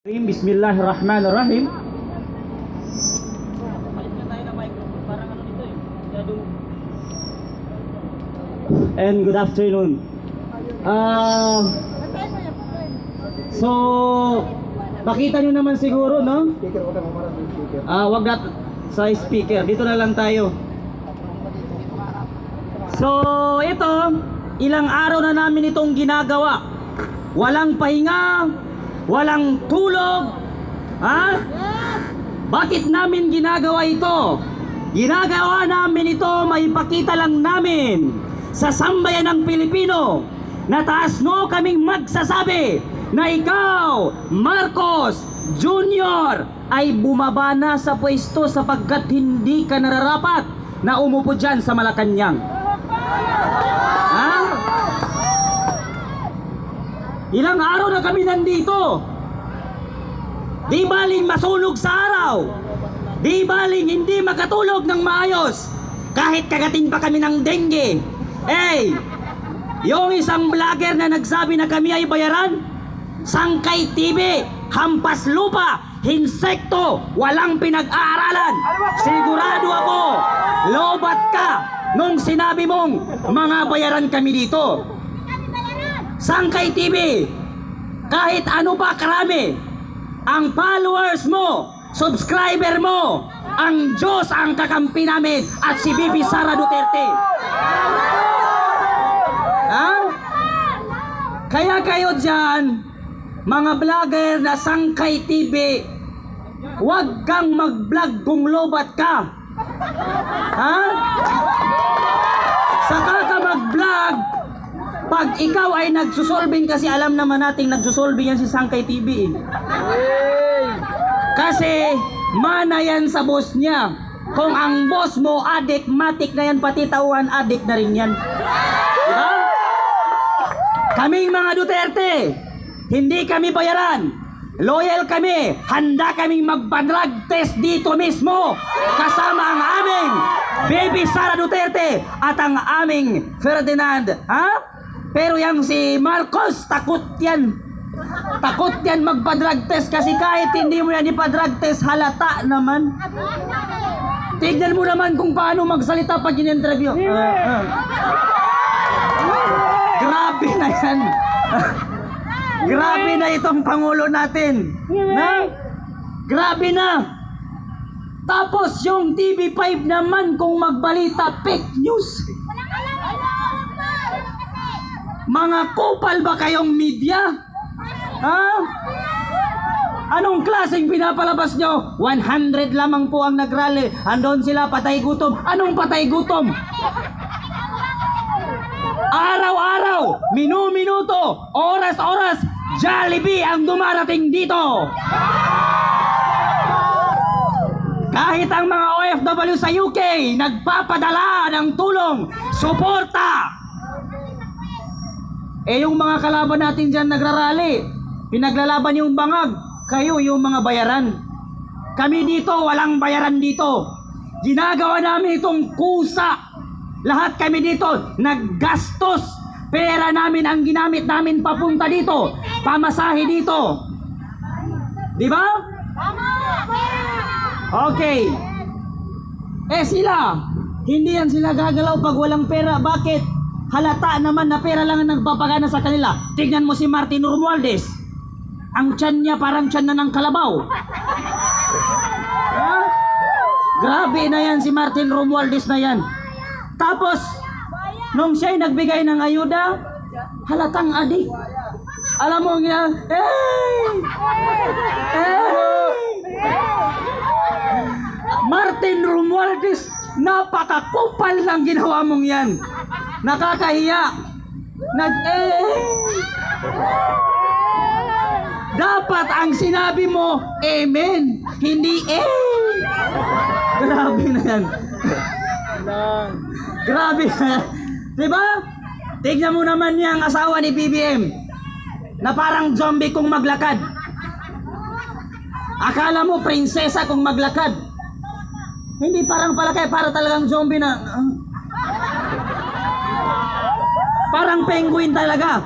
Bismillahirrahmanirrahim. And good afternoon. So makita nyo naman siguro, no? Wag na sa speaker. Dito na lang tayo. So ito, ilang araw na namin itong ginagawa. Walang pahinga, walang tulog. Bakit namin ginagawa ito? Ginagawa namin ito, maipakita lang namin sa sambayan ng Pilipino na taas mo kaming magsasabi na ikaw, Marcos Jr. ay bumaba na sa pwesto sapagkat hindi ka nararapat na umupo dyan sa Malacanang. Ilang araw na kami nandito. Di baling masunog sa araw, di baling hindi makatulog ng maayos, kahit kagatin pa kami ng dengue. Yung isang vlogger na nagsabi na kami ay bayaran, Sangkay TV, hampas lupa, insekto, walang pinag-aaralan. Sigurado ako, lobat ka nung sinabi mong mga bayaran kami dito. Sangkay TV, kahit ano pa karami, ang followers mo, subscriber mo, ang Diyos ang kakampi namin at si Bibi Sara Duterte. Kaya kayo dyan, mga vlogger na Sangkay TV, huwag kang mag-vlog kung lobat ka. Saka ka mag-vlog pag ikaw ay nagsusolving, kasi alam naman nating nagsusolving yan si Sangkay TV. Kasi mana yan sa boss niya. Kung ang boss mo adik, matik na yan, pati tauhan adik na rin yan. Diba? Kaming mga Duterte, hindi kami bayaran. Loyal kami. Handa kaming magpa-drug test dito mismo. Kasama ang aming Bibi Sara Duterte at ang aming Ferdinand. Pero yung si Marcos, takot yan. Takot yan magpa-drug test kasi kahit hindi mo yan ipa-drug test, halata naman. Tignan mo naman kung paano magsalita pag in-interview. Grabe na yan. Grabe na itong Pangulo natin. Grabe na. Tapos yung TV5 naman kung magbalita, fake news. Mga kupal ba kayong media? Anong klaseng pinapalabas nyo? 100 lamang po ang nagrally. Andon sila patay gutom. Anong patay gutom? Araw-araw, minu-minuto, oras-oras, Jollibee ang dumarating dito. Kahit ang mga OFW sa UK nagpapadala ng tulong, suporta. Yung mga kalaban natin dyan nagrarally, pinaglalaban yung bangag, kayo yung mga bayaran. Kami dito, walang bayaran dito. Ginagawa namin itong kusa. Lahat kami dito, naggastos. Pera namin ang ginamit namin papunta dito. Pamasahe dito. Diba? Okay. Sila, hindi yan sila gagalaw pag walang pera. Bakit? Halata naman na pera lang ang nagpapagana sa kanila. Tignan mo si Martin Romualdez. Ang tiyan niya parang tiyan na ng kalabaw. Grabe na yan si Martin Romualdez na yan. Tapos, nung siya'y nagbigay ng ayuda, halatang adik. Alam mo nga, Martin Romualdez, napakakupal ng ginawa mong yan. Nakakahiya. Dapat ang sinabi mo, amen, hindi Grabe na yan. Grabe na. Diba? Tignan mo naman yung asawa ni BBM na parang zombie kung maglakad. Akala mo prinsesa kung maglakad. Hindi parang palakay, para talagang zombie na. Parang penguin talaga.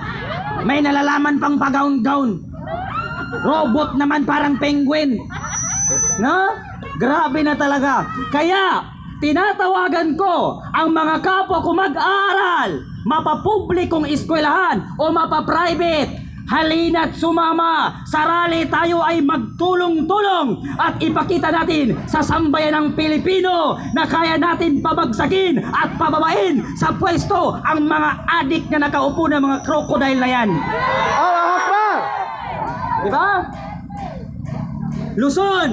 May nalalaman pang pagaon-gaon. Robot naman parang penguin. No? Grabe na talaga. Kaya, tinatawagan ko ang mga kapwa ko mag-aaral, mapapublikong eskwelahan o mapaprivate. Halina't sumama, sa rally tayo ay magtulong-tulong at ipakita natin sa sambayan ng Pilipino na kaya natin pabagsakin at pababain sa pwesto ang mga adik na nakaupo na mga crocodile na yan. Diba? Luzon,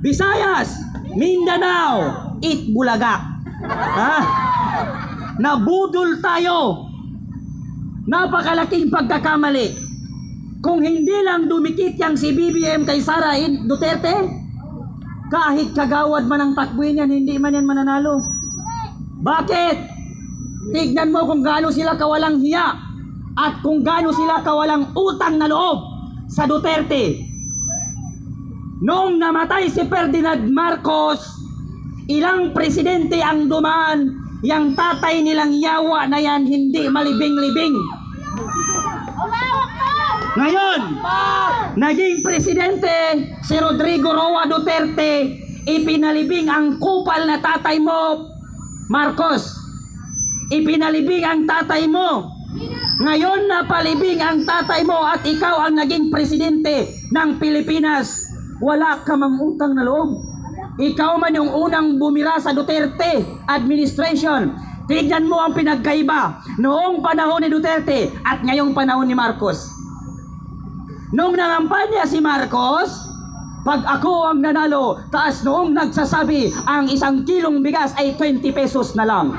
Visayas, Mindanao, Itbulaga. Ha? Nabudol tayo. Napakalaking pagkakamali. Kung hindi lang dumikit yang si BBM kay Sara Duterte, kahit kagawad man ang takbuhin yan, hindi man yan mananalo. Bakit? Tignan mo kung gaano sila kawalang hiya at kung gaano sila kawalang utang na loob sa Duterte. Noong namatay si Ferdinand Marcos, ilang presidente ang dumaan, yang tatay nilang yawa na yan hindi malibing-libing. Ngayon, naging presidente si Rodrigo Roa Duterte, ipinalibing ang kupal na tatay mo, Marcos. Ipinalibing ang tatay mo. Ngayon napalibing ang tatay mo at ikaw ang naging presidente ng Pilipinas. Wala ka mang utang na loob. Ikaw man yung unang bumira sa Duterte administration. Tignan mo ang pinagkaiba noong panahon ni Duterte at ngayong panahon ni Marcos. Noong nangampanya si Marcos, pag ako ang nanalo, taas noong nagsasabi ang 1 kilong bigas ay 20 pesos na lang.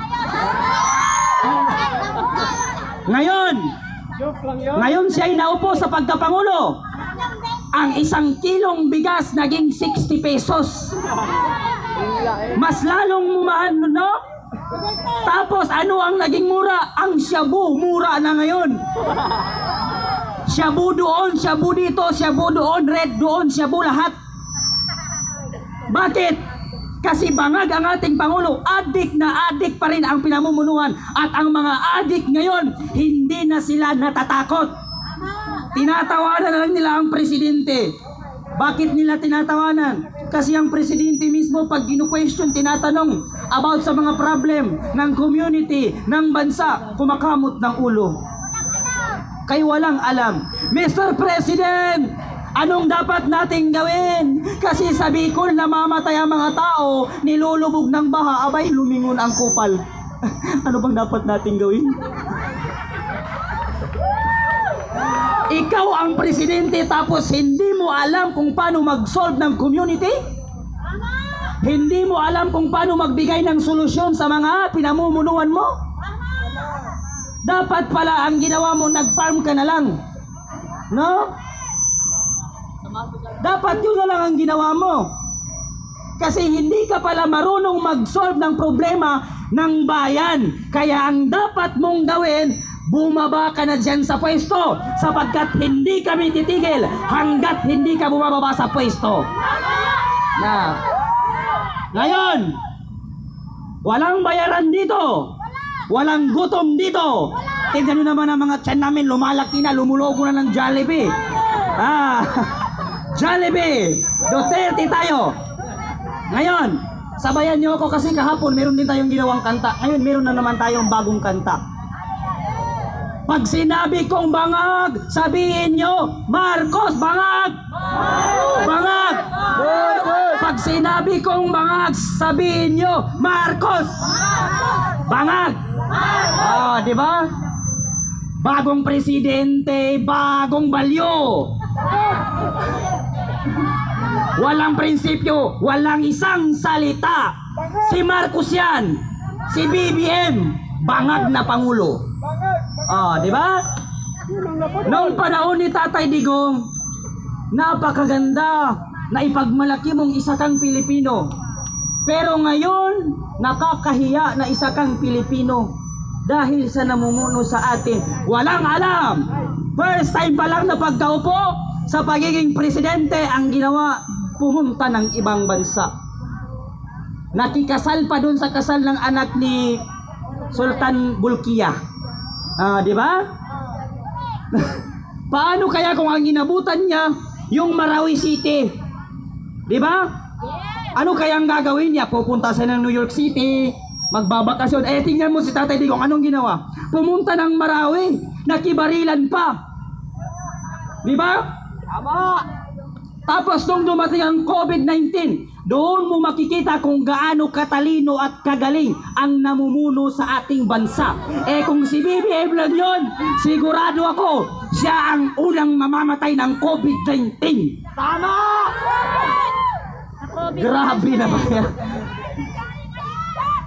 Ngayon siya ay naupo sa pagkapangulo. Ang 1 kilong bigas naging 60 pesos. Mas lalong mumaan, no? Tapos ano ang naging mura? Ang shabu, mura na ngayon. Shabu doon, shabu dito, shabu doon, red doon, shabu lahat. Bakit? Kasi bangag ang ating Pangulo, adik na adik pa rin ang pinamumunuan. At ang mga adik ngayon, hindi na sila natatakot. Tinatawanan na lang nila ang presidente. Bakit nila tinatawanan? Kasi ang presidente mismo pag ginu-question, tinatanong about sa mga problem ng community, ng bansa, kumakamot ng ulo. Kay walang alam. Mr. President, anong dapat nating gawin? Kasi sa Bicol namamatay ang mga tao, nilulubog ng baha, abay lumingon ang kupal. Ano bang dapat nating gawin? Ikaw ang presidente tapos hindi mo alam kung paano mag-solve ng community? Hindi mo alam kung paano magbigay ng solusyon sa mga pinamumunuan mo? Dapat pala ang ginawa mo, nag-farm ka na lang. No? Dapat yun na lang ang ginawa mo. Kasi hindi ka pala marunong mag-solve ng problema ng bayan. Kaya ang dapat mong gawin, bumaba ka na dyan sa pwesto. Sapagkat hindi kami titigil hanggat hindi ka bumababa sa pwesto. Na. Ngayon, walang bayaran dito. Walang gutom dito. Tignan nyo naman ang mga tiyan namin, lumalaki na, lumulogo na ng Jollibee. Jollibee, Duterte tayo. Ngayon, sabayan nyo ako kasi kahapon meron din tayong ginawang kanta. Ngayon meron na naman tayong bagong kanta. Pag sinabi kong bangag, sabihin nyo, Marcos, bangag! Bangag! Pag sinabi kong bangag, sabihin nyo, Marcos! Bangag! Di ba? Bagong presidente, bagong balyo. Walang prinsipyo, walang isang salita. Si Marcos yan, si BBM, bangag na pangulo. Di ba? Noong panahon ni Tatay Digong, napakaganda na ipagmalaki mong isa kang Pilipino. Pero ngayon, nakakahiya na isa kang Pilipino dahil sa namumuno sa atin. Walang alam. First time pa lang na pagkaupo sa pagiging presidente, ang ginawa, pumunta ng ibang bansa. Nakikasal pa dun sa kasal ng anak ni Sultan Bulkiah. Di ba? Paano kaya kung ang inabutan niya yung Marawi City. Di ba? Ano kayang gagawin niya? Pupunta siya ng New York City, magbabakasyon. Eh, tingnan mo si Tatay Digong, anong ginawa? Pumunta ng Marawi, nakibarilan pa. Di ba? Tama! Tapos nung dumating ang COVID-19, doon mo makikita kung gaano katalino at kagaling ang namumuno sa ating bansa. Eh kung si BBM lang yun, sigurado ako, siya ang unang mamamatay ng COVID-19. Tama! Grabe naman yan.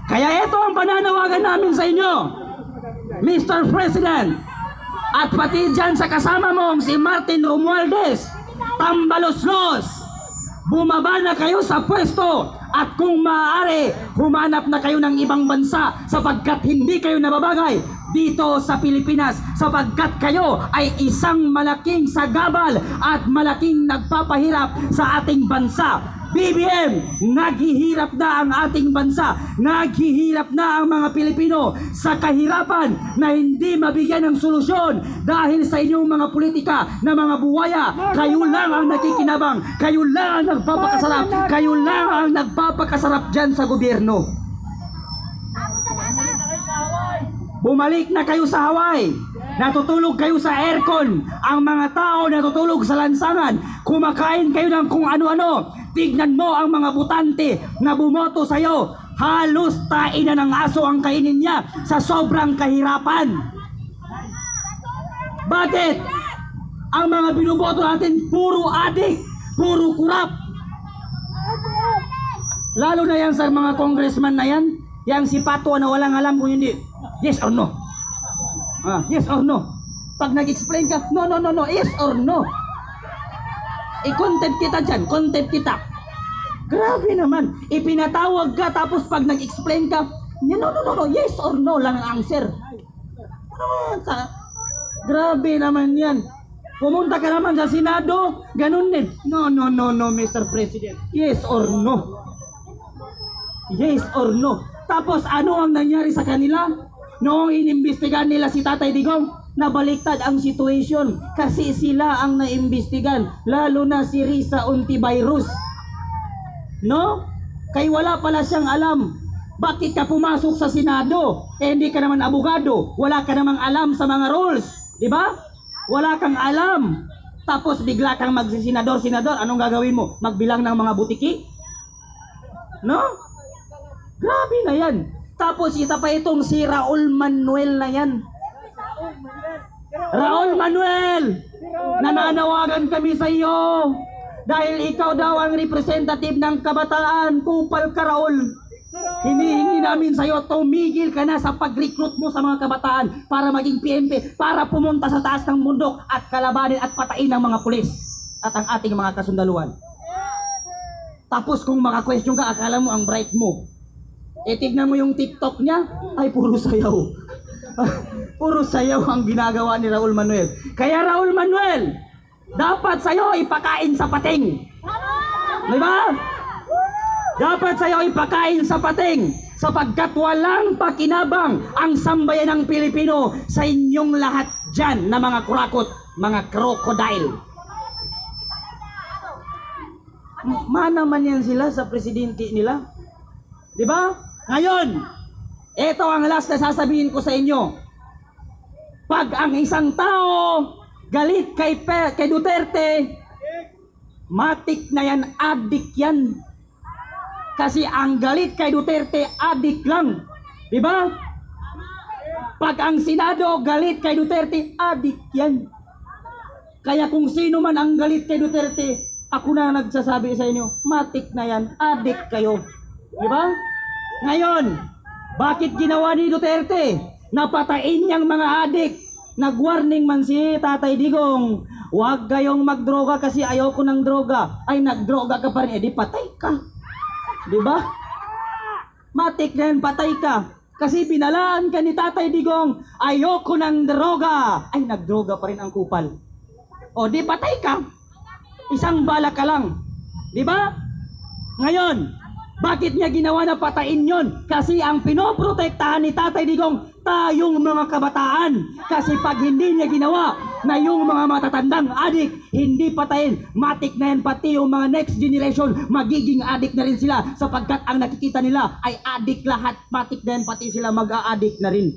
Kaya ito ang pananawagan namin sa inyo, Mr. President, at pati dyan sa kasama mong si Martin Romualdez, Tambaloslos, bumaba na kayo sa pwesto at kung maaari, humanap na kayo ng ibang bansa sapagkat hindi kayo nababagay dito sa Pilipinas sapagkat kayo ay isang malaking sagabal at malaking nagpapahirap sa ating bansa. BBM, naghihirap na ang ating bansa, naghihirap na ang mga Pilipino sa kahirapan na hindi mabigyan ng solusyon dahil sa inyong mga politika na mga buwaya. Kayo lang ang nakikinabang, kayo lang ang nagpapakasarap, kayo lang ang nagpapakasarap dyan sa gobyerno. Bumalik na kayo sa Hawaii. Natutulog kayo sa aircon. Ang mga tao natutulog sa lansangan. Kumakain kayo ng kung ano-ano. Tignan mo ang mga butante na bumoto sa'yo. Halos tain na ng aso ang kainin niya sa sobrang kahirapan. Bakit? Ang mga binuboto natin puro adik, puro kurap. Lalo na yan sa mga congressman na yan. Yang si Pato na walang alam kung hindi. Yes or no? Yes or no? Pag nag-explain ka, no, yes or no? I-contempt kita dyan, contempt kita. Grabe naman. Ipinatawag ka tapos pag nag-explain ka, no, yes or no lang ang answer. Grabe naman yan. Pumunta ka naman sa Senado, ganun din. No, Mr. President. Yes or no? Yes or no? Tapos ano ang nangyari sa kanila? Noong inimbestigan nila si Tatay Digong, nabaliktad ang situation kasi sila ang naimbestigan, lalo na si Risa Ontiveros. No? Kay wala pala siyang alam. Bakit ka pumasok sa Senado? Eh hindi ka naman abogado, wala ka namang alam sa mga rules, di ba? Wala kang alam. Tapos bigla kang magsisenador, anong gagawin mo? Magbilang ng mga butiki? No? Grabe na yan. Tapos kita pa itong si Raul Manuel na yan. Raul Manuel, nananawagan kami sa iyo dahil ikaw daw ang representative ng kabataan. Kupal ka, Raul. Hinihingi namin sa iyo, tumigil ka na sa pag-recruit mo sa mga kabataan para maging PNP, para pumunta sa taas ng bundok at kalabanin at patain ng mga pulis at ang ating mga kasundaluhan. Tapos kung maka-question ka, akala mo ang bright mo. Eh tignan mo yung TikTok niya, ay puro sayaw. Puro sayaw ang ginagawa ni Raul Manuel. Kaya Raul Manuel, dapat sa'yo ipakain sa pating. Diba? Dapat sa'yo ipakain sa pating sapagkat walang pakinabang ang sambayan ng Pilipino sa inyong lahat dyan na mga kurakot, mga crocodile. Manaman yan sila sa presidente nila. Diba? Ngayon, ito ang last na sasabihin ko sa inyo. Pag ang isang tao galit kay Duterte, matik na yan, adik yan. Kasi ang galit kay Duterte, adik lang. Diba? Pag ang Senado galit kay Duterte, adik yan. Kaya kung sino man ang galit kay Duterte, ako na nagsasabi sa inyo, matik na yan, adik kayo. Diba? Ngayon, bakit ginawa ni Duterte? Napatain niyang mga adik. Nag-warning man si Tatay Digong, huwag kayong magdroga kasi ayoko ng droga. Ay, nagdroga ka pa rin, edi patay ka. Diba? Matik na yan, patay ka. Kasi binalaan ka ni Tatay Digong, ayoko ng droga. Ay, nagdroga pa rin ang kupal. O, di patay ka. Isang bala ka lang. Diba? Ngayon, bakit niya ginawa na patain yon? Kasi ang pinoprotektahan ni Tatay Digong, tayong mga kabataan. Kasi pag hindi niya ginawa na yung mga matatandang adik, hindi patayin, matik na yan, pati yung mga next generation, magiging adik na rin sila sapagkat ang nakikita nila ay adik lahat, matik na yan, pati sila mag-a-adik na rin.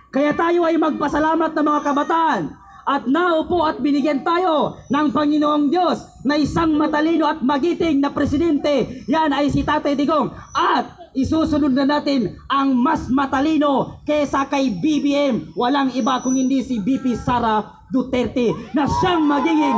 Kaya tayo ay magpasalamat ng mga kabataan at naupo at binigyan tayo ng Panginoong Diyos na isang matalino at magiting na presidente. Yan ay si Tatay Digong. At isusunod na natin ang mas matalino kesa kay BBM. Walang iba kung hindi si BP Sara Duterte na siyang magiging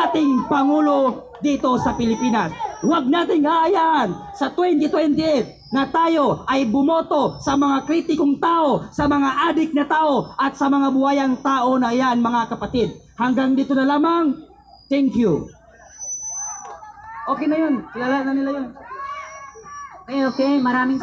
ating Pangulo dito sa Pilipinas. Huwag nating hayaan sa 2028 na tayo ay bumoto sa mga kritikong tao, sa mga adik na tao, at sa mga buhayang tao na yan, mga kapatid. Hanggang dito na lamang. Thank you. Okay na yun. Kilala na nila yun. Okay, maraming